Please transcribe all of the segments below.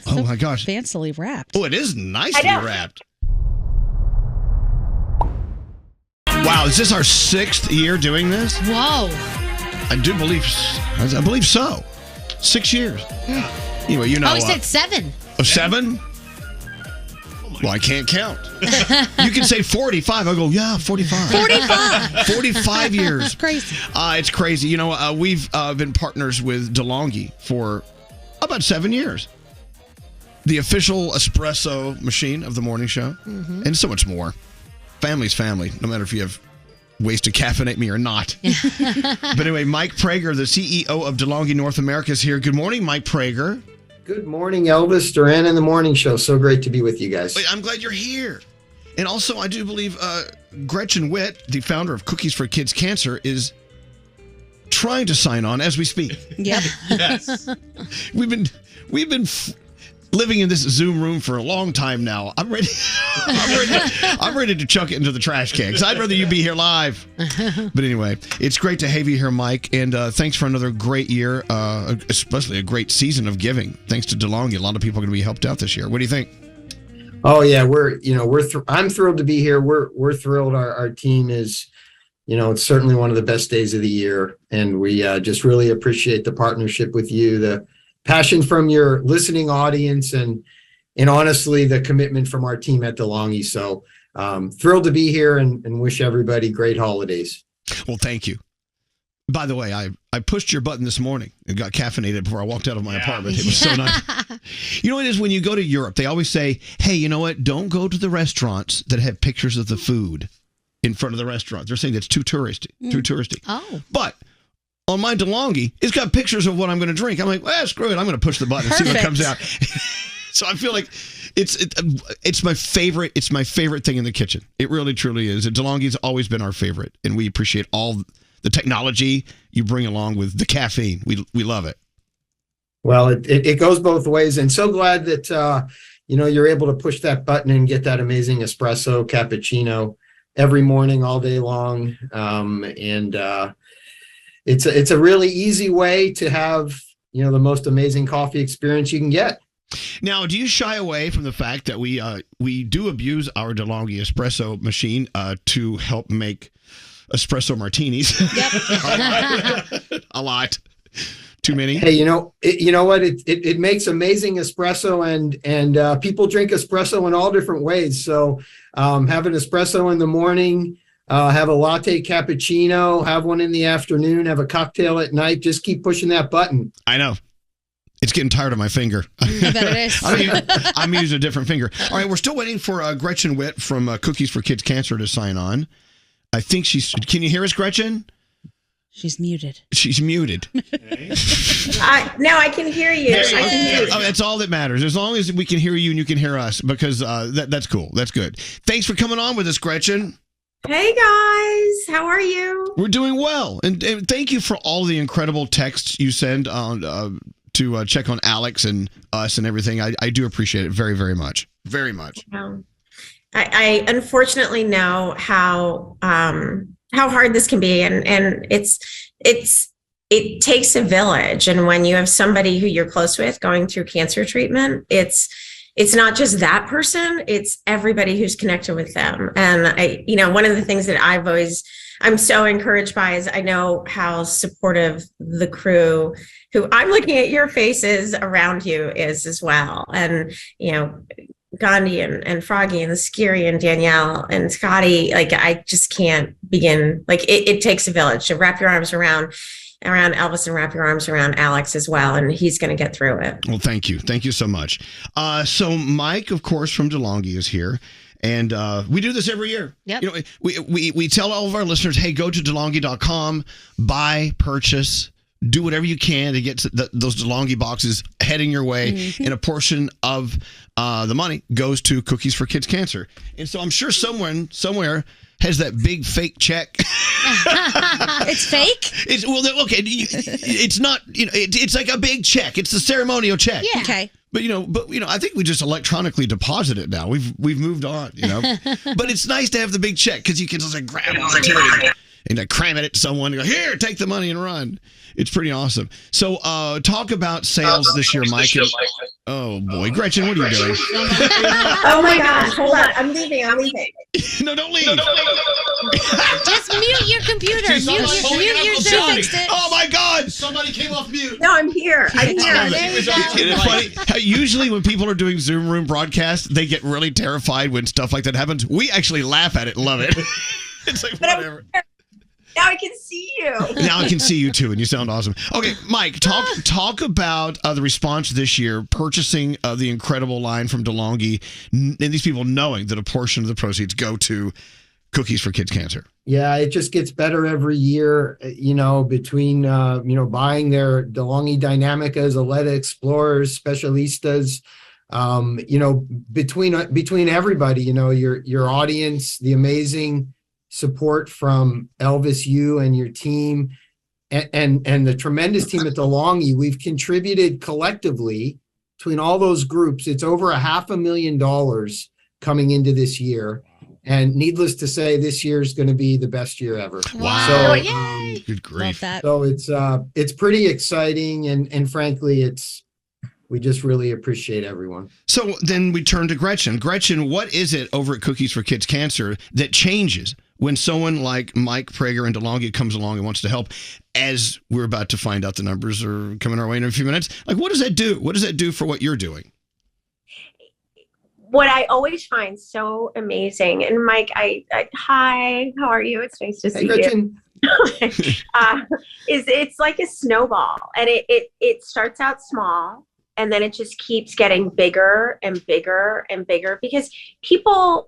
Oh my gosh. Fancily wrapped. Oh, it is nicely wrapped. Wow, is this our 6th year doing this? Whoa. I believe so. 6 years. Anyway, you know. Oh, he said 7. Oh, 7? Well, I can't count. You can say 45. I'll go, yeah, 45. 45. 45 years. That's crazy. It's crazy. You know, we've been partners with DeLonghi for about 7 years. The official espresso machine of the morning show. Mm-hmm. And so much more. Family's family, no matter if you have ways to caffeinate me or not. But anyway, Mike Prager, the CEO of DeLonghi North America, is here. Good morning, Mike Prager. Good morning, Elvis Duran and the Morning Show. So great to be with you guys. I'm glad you're here. And also, I do believe Gretchen Witt, the founder of Cookies for Kids Cancer, is trying to sign on as we speak. Yep. Yes. We've been living in this Zoom room for a long time now. I'm ready. I'm ready to chuck it into the trash can because I'd rather you be here live. But anyway, it's great to have you here, Mike. And thanks for another great year, especially a great season of giving. Thanks to DeLonghi, a lot of people are going to be helped out this year. What do you think? Oh yeah, I'm thrilled to be here. We're thrilled. Our team is, it's certainly one of the best days of the year, and we just really appreciate the partnership with you, the passion from your listening audience, and honestly, the commitment from our team at DeLonghi. So thrilled to be here and wish everybody great holidays. Well, thank you. By the way, I pushed your button this morning and got caffeinated before I walked out of my apartment. It was so nice. You know what it is when you go to Europe, they always say, hey, you know what? Don't go to the restaurants that have pictures of the food in front of the restaurant. They're saying that's too touristy. Oh. But on my DeLonghi, it's got pictures of what I'm going to drink. I'm like, well, screw it. I'm going to push the button and see what comes out. So I feel like it's my favorite. It's my favorite thing in the kitchen. It really, truly is. And DeLonghi's always been our favorite, and we appreciate all the technology you bring along with the caffeine. We love it. Well, it goes both ways, and so glad that you're able to push that button and get that amazing espresso cappuccino every morning, all day long, and it's a really easy way to have the most amazing coffee experience you can get. Now, do you shy away from the fact that we do abuse our DeLonghi espresso machine to help make espresso martinis? Yep. A lot. Too many. Hey, you know what? It makes amazing espresso, and people drink espresso in all different ways. So have an espresso in the morning, have a latte cappuccino, have one in the afternoon, have a cocktail at night. Just keep pushing that button. I know. It's getting tired of my finger. I bet it is. I'm using a different finger. All right, we're still waiting for Gretchen Witt from Cookies for Kids Cancer to sign on. I think can you hear us, Gretchen? She's muted. She's muted. No, I can hear you. Oh, that's all that matters. As long as we can hear you and you can hear us, because that's cool. That's good. Thanks for coming on with us, Gretchen. Hey, guys. How are you? We're doing well. And thank you for all the incredible texts you send on to check on Alex and us and everything. I do appreciate it very, very much. Very much. I unfortunately know how hard this can be, and it takes a village. And when you have somebody who you're close with going through cancer treatment, it's not just that person, it's everybody who's connected with them. And one of the things that I'm so encouraged by is I know how supportive the crew, who I'm looking at your faces around you, is as well. And, Gandhi and Froggy and Skiri and Danielle and Scotty, I just can't begin. It takes a village to wrap your arms around Elvis and wrap your arms around Alex as well. And he's going to get through it. Well, thank you. Thank you so much. So Mike, of course, from DeLonghi is here. And we do this every year. Yep. We tell all of our listeners, hey, go to DeLonghi.com, buy, purchase, do whatever you can to get those DeLonghi boxes heading your way. Mm-hmm. And a portion of the money goes to Cookies for Kids Cancer. And so I'm sure somewhere has that big fake check. It's fake? It's not, it's like a big check. It's the ceremonial check. Yeah. Okay. But I think we just electronically deposit it now. We've moved on, But it's nice to have the big check because you can just grab it. and I cram it at someone and go, here, take the money and run. It's pretty awesome. So talk about sales this year, Mike. Oh, boy. Gretchen, what are you doing? Oh, my gosh. Hold on. I'm leaving. No, don't leave. Just mute your computer. Mute your Zoom. Oh, my God. Somebody came off mute. No, I'm here. It's funny how usually when people are doing Zoom room broadcasts, they get really terrified when stuff like that happens. We actually laugh at it and love it. It's like, whatever. Now I can see you. Now I can see you too, and you sound awesome. Okay, Mike, talk about the response this year, purchasing the incredible line from DeLonghi, and these people knowing that a portion of the proceeds go to Cookies for Kids Cancer. Yeah, it just gets better every year, between, buying their DeLonghi Dynamicas, Aletta Explorers, Specialistas, between everybody, your audience, the amazing support from Elvis, you and your team, and the tremendous team at DeLonghi. We've contributed collectively between all those groups. It's over $500,000 coming into this year. And needless to say, this year is going to be the best year ever. Wow. So, Yay. Good grief. So it's pretty exciting. And frankly, we just really appreciate everyone. So then we turn to Gretchen. Gretchen, what is it over at Cookies for Kids Cancer that changes when someone like Mike Prager and DeLonghi comes along and wants to help, as we're about to find out the numbers are coming our way in a few minutes? Like, what does that do? What does that do for what you're doing? What I always find so amazing, and Mike, hi, how are you? It's nice to see Gretchen. you. Is it's like a snowball, and it starts out small, and then it just keeps getting bigger and bigger and bigger, because people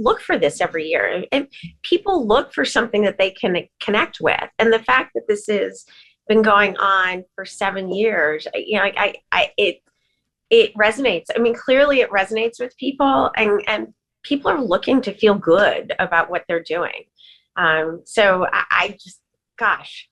look for this every year, and people look for something that they can connect with. And the fact that this has been going on for 7 years, it resonates. I mean, clearly it resonates with people, and people are looking to feel good about what they're doing. So I just, gosh,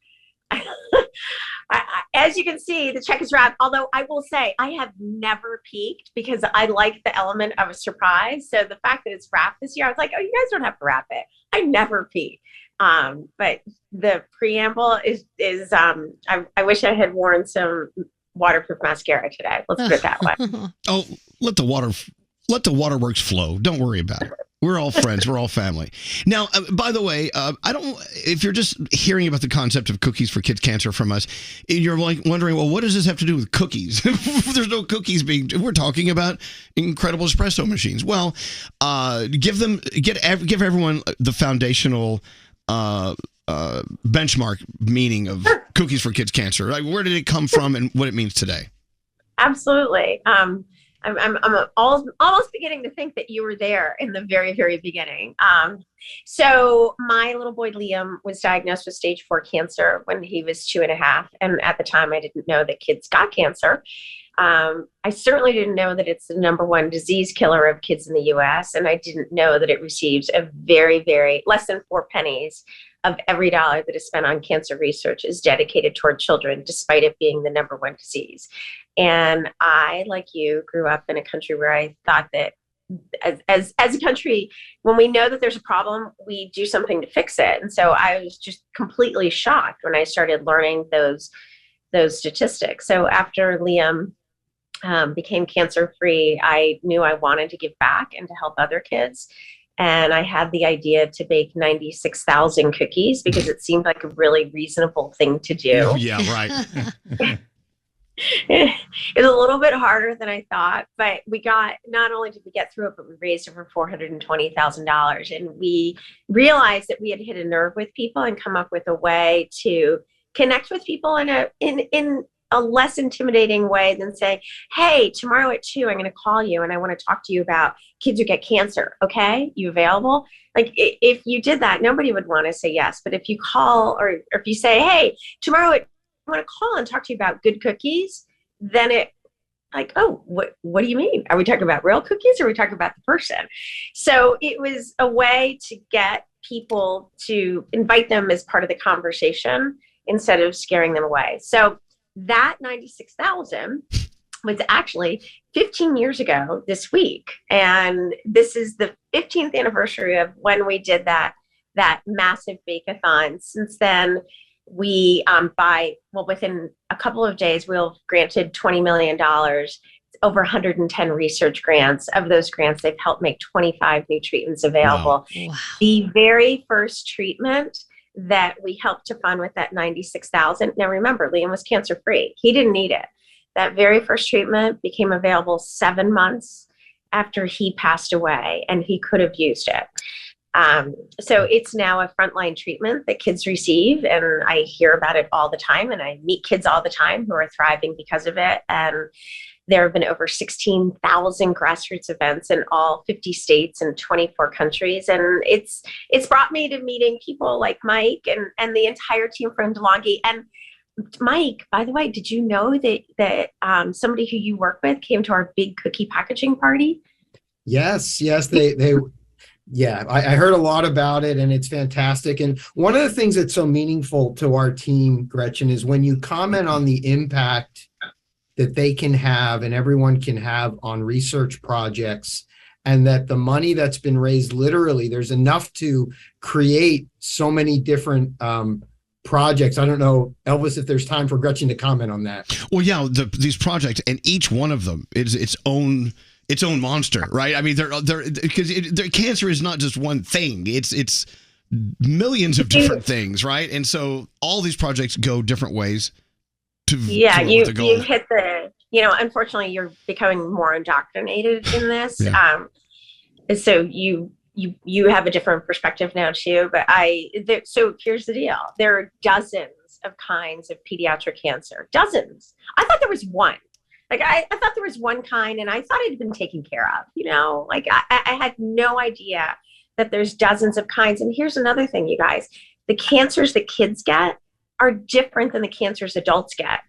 as you can see, the check is wrapped. Although I will say I have never peaked, because I like the element of a surprise. So the fact that it's wrapped this year, I was like, oh, you guys don't have to wrap it. I never peak. But the preamble is I wish I had worn some waterproof mascara today. Let's put it that way. Oh, let the waterworks flow. Don't worry about it. We're all friends. We're all family. Now, by the way, if you're just hearing about the concept of Cookies for Kids Cancer from us, you're like wondering, well, what does this have to do with cookies? There's no cookies we're talking about incredible espresso machines. Well, give everyone the foundational benchmark meaning of Cookies for Kids Cancer. Like, where did it come from and what it means today? Absolutely. I'm almost beginning to think that you were there in the very, very beginning. So my little boy Liam was diagnosed with stage 4 cancer when he was 2.5. And at the time I didn't know that kids got cancer. I certainly didn't know that it's the #1 disease killer of kids in the US. And I didn't know that it receives a very, very less than 4 pennies of every dollar that is spent on cancer research is dedicated toward children, despite it being the #1 disease. And I, like you, grew up in a country where I thought that as a country, when we know that there's a problem, we do something to fix it. And so I was just completely shocked when I started learning those statistics. So after Liam became cancer-free, I knew I wanted to give back and to help other kids. And I had the idea to bake 96,000 cookies because it seemed like a really reasonable thing to do. Yeah, right. It was a little bit harder than I thought, but not only did we get through it, but we raised over $420,000. And we realized that we had hit a nerve with people and come up with a way to connect with people in a less intimidating way than say, hey, tomorrow at 2, I'm going to call you and I want to talk to you about kids who get cancer. Okay. You available? Like, if you did that, nobody would want to say yes. But if you call or if you say, hey, tomorrow I want to call and talk to you about good cookies, then it like, oh, what do you mean? Are we talking about real cookies or are we talking about the person? So it was a way to get people to invite them as part of the conversation instead of scaring them away. So that 96,000 was actually 15 years ago this week. And this is the 15th anniversary of when we did that that massive bake-a-thon. Since then, we, within a couple of days, we've granted $20 million, over 110 research grants. Of those grants, they've helped make 25 new treatments available. Wow. The very first treatment that we helped to fund with that $96,000. Now remember, Liam was cancer-free. He didn't need it. That very first treatment became available 7 months after he passed away, and he could have used it. So it's now a frontline treatment that kids receive, and I hear about it all the time, and I meet kids all the time who are thriving because of it. And there have been over 16,000 grassroots events in all 50 states and 24 countries. And it's brought me to meeting people like Mike and the entire team from DeLonghi. And Mike, by the way, did you know that somebody who you work with came to our big cookie packaging party? Yes, they yeah, I heard a lot about it, and it's fantastic. And one of the things that's so meaningful to our team, Gretchen, is when you comment on the impact that they can have and everyone can have on research projects, and that the money that's been raised, literally, there's enough to create so many different projects. I don't know, Elvis, if there's time for Gretchen to comment on that. Well, yeah, these projects, and each one of them is its own monster, right? I mean, because cancer is not just one thing. It's millions of different things, right? And so all these projects go different ways. You hit the, unfortunately, you're becoming more indoctrinated in this. Yeah. So you have a different perspective now too. But so here's the deal: there are dozens of kinds of pediatric cancer. Dozens. I thought there was one. Like I thought there was one kind, and I thought it had been taken care of. I had no idea that there's dozens of kinds. And here's another thing, you guys: the cancers that kids get are different than the cancers adults get.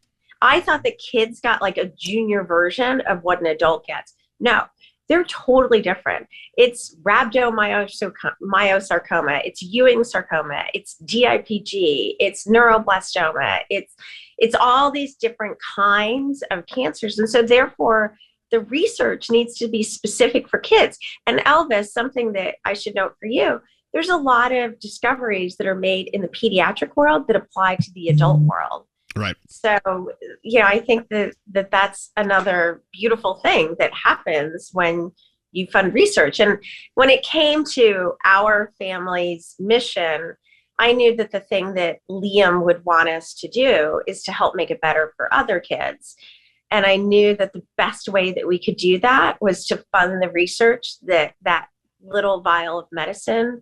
I thought that kids got like a junior version of what an adult gets. No, they're totally different. It's rhabdomyosarcoma, it's Ewing sarcoma, it's DIPG, it's neuroblastoma, it's all these different kinds of cancers. And so therefore, the research needs to be specific for kids. And Elvis, something that I should note for you, there's a lot of discoveries that are made in the pediatric world that apply to the adult world. Right. So, I think that's another beautiful thing that happens when you fund research. And when it came to our family's mission, I knew that the thing that Liam would want us to do is to help make it better for other kids. And I knew that the best way that we could do that was to fund the research that little vial of medicine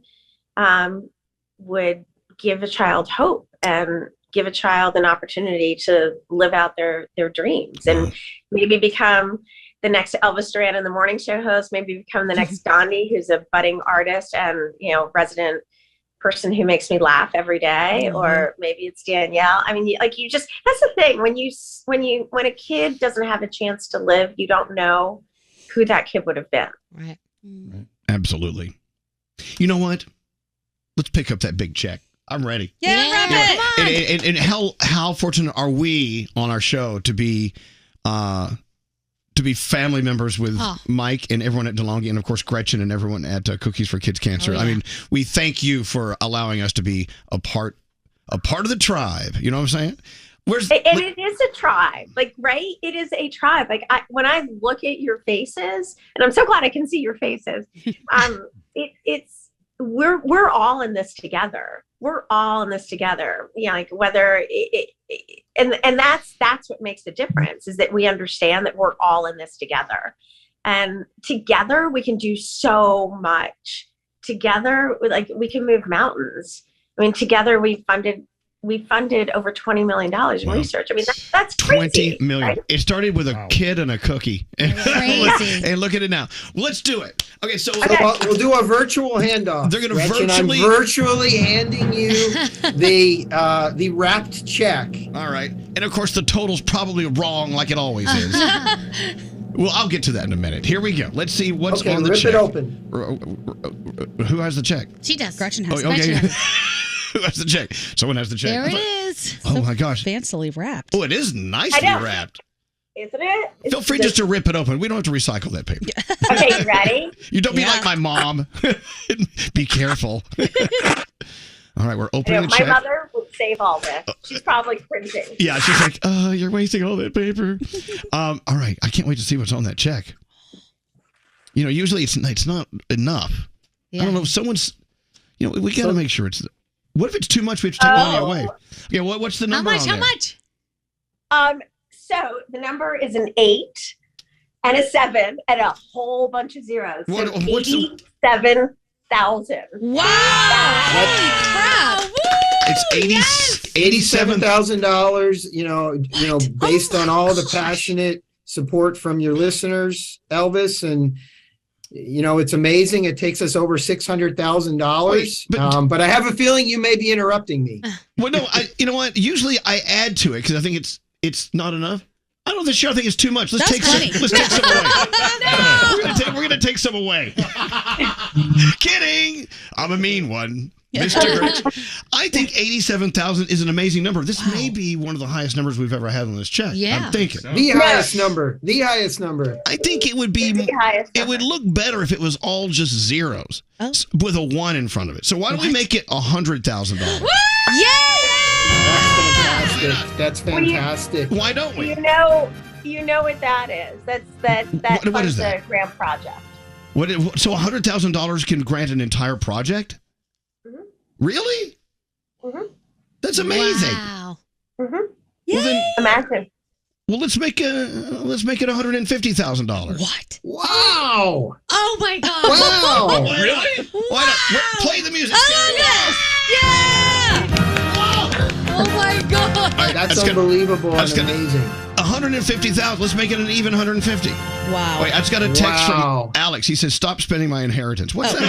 would give a child hope and give a child an opportunity to live out their dreams and maybe become the next Elvis Duran in the morning show host, maybe become the next Gandhi, who's a budding artist and, resident person who makes me laugh every day, or maybe it's Danielle. I mean, that's the thing. When a kid doesn't have a chance to live, you don't know who that kid would have been. Right. Right. Absolutely. You know what? Let's pick up that big check. I'm ready. Yeah, come on. And how fortunate are we on our show to be family members with Mike and everyone at DeLonghi, and of course Gretchen and everyone at Cookies for Kids Cancer. I mean, we thank you for allowing us to be a part of the tribe. You know what I'm saying? It is a tribe, right? It is a tribe. When I look at your faces, and I'm so glad I can see your faces. We're all in this together. We're all in this together. Whether and that's what makes the difference, is that we understand that we're all in this together, and together we can do so much. Together, we can move mountains. I mean, together we funded over $20 million in research. I mean, that's crazy. 20 million. Right? It started with a kid and a cookie. Crazy. And look at it now. Well, let's do it. Okay, so we'll do a virtual handoff. They're going to I'm virtually handing you the wrapped check. All right. And of course, the total's probably wrong, like it always is. Well, I'll get to that in a minute. Here we go. Let's see what's on the check. Rip it open. Who has the check? She does. Gretchen has okay. Who has the check? Someone has the check. There it is. Oh my gosh. Fancily wrapped. Oh, it is nicely wrapped. isn't it? Feel free just to rip it open. We don't have to recycle that paper. Okay, you ready? You don't be like my mom. Be careful. All right, we're opening the my check. mother would save all this. She's probably printing. Yeah, she's like, you're wasting all that paper. All right, I can't wait to see what's on that check. You know, usually it's not enough. Yeah. I don't know. Someone's, we got to make sure it's. What if it's too much? We have to take money away. Okay, what's the number? How much? So the number is an 8 and a 7 and a whole bunch of zeros. So What's 87,000. Wow! Holy crap! It's $87,000. Based on all the passionate support from your listeners, Elvis, and it's amazing. It takes us over $600,000. But I have a feeling you may be interrupting me. Well, no, you know what? Usually I add to it because I think it's not enough. I don't know this year. I think it's too much. Let's take some away. No! We're gonna take some away. Kidding. I'm a mean one. Mr. Gretchen. I think 87,000 is an amazing number. This may be one of the highest numbers we've ever had on this check. Yeah. I'm thinking. The highest number. I think it would be, it would look better if it was all just zeros with a 1 in front of it. So why don't we make it $100,000? That's fantastic. Why don't we? You know what that is. That's What is that? The grant project. So $100,000 can grant an entire project? Mm-hmm. Really? Mm-hmm. That's amazing. Wow. Mm-hmm. Well, then, imagine. Well, let's make it $150,000. What? Wow! Oh my God! Wow! Really? Why not? Play the music. Oh yes! Yeah! Oh my God! That's unbelievable and amazing. 150,000. Let's make it an even 150. Wow. Wait, I just got a text from Alex. He says, "Stop spending my inheritance." What's that?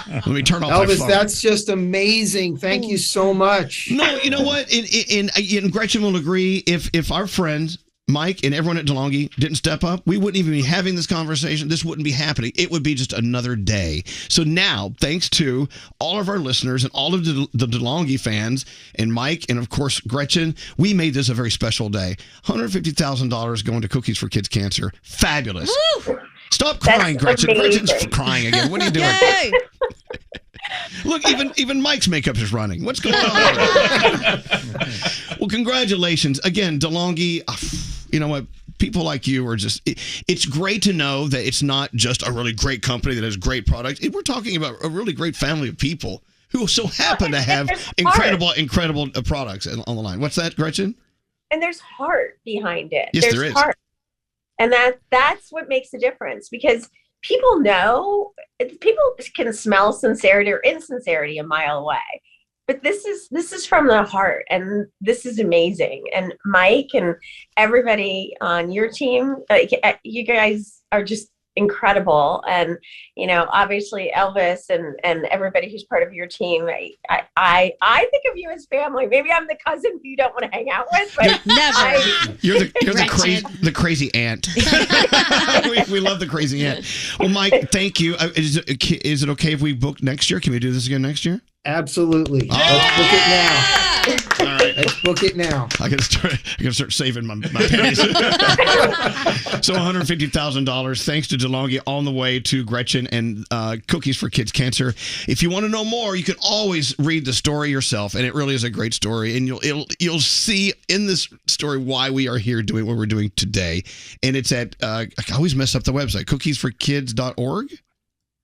Let me turn off my Elvis, phone. that's just amazing. Thank you so much. No, you know what? And Gretchen will agree. If our friends Mike and everyone at DeLonghi didn't step up, we wouldn't even be having this conversation. This wouldn't be happening. It would be just another day. So now, thanks to all of our listeners and all of the DeLonghi fans and Mike and, of course, Gretchen, we made this a very special day. $150,000 going to Cookies for Kids Cancer. Fabulous. Woo! Stop crying, Gretchen. Amazing. Gretchen's crying again. What are you doing? Yay! Look, even Mike's makeup is running. What's going on? Well, congratulations. Again, DeLonghi, you know what? People like you are just, it's great to know that it's not just a really great company that has great products. We're talking about a really great family of people who so happen to have incredible products on the line. What's that, Gretchen? And there's heart behind it. Yes, there's there is. Heart. And that's what makes a difference, because people know, people can smell sincerity or insincerity a mile away. But this is from the heart, and this is amazing. And Mike and everybody on your team, you guys are just incredible. And obviously Elvis and everybody who's part of your team, I think of you as family. Maybe I'm the cousin who you don't want to hang out with, but never. You're the crazy aunt. we love the crazy aunt. Well, Mike, thank you. Is it okay if we book next year? Can we do this again next year? Absolutely. Oh. Let's book it now. All right. Let's book it now. I gotta start saving my pennies. So $150,000 thanks to DeLonghi on the way to Gretchen and Cookies for Kids Cancer. If you want to know more, you can always read the story yourself, and it really is a great story. And you'll see in this story why we are here doing what we're doing today. And it's at I always mess up the website, cookiesforkids.org.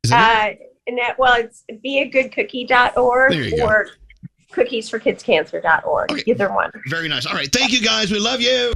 Is that it? It's beagoodcookie.org or cookiesforkidscancer.org. Okay. Either one. Very nice. All right. Thank you, guys. We love you.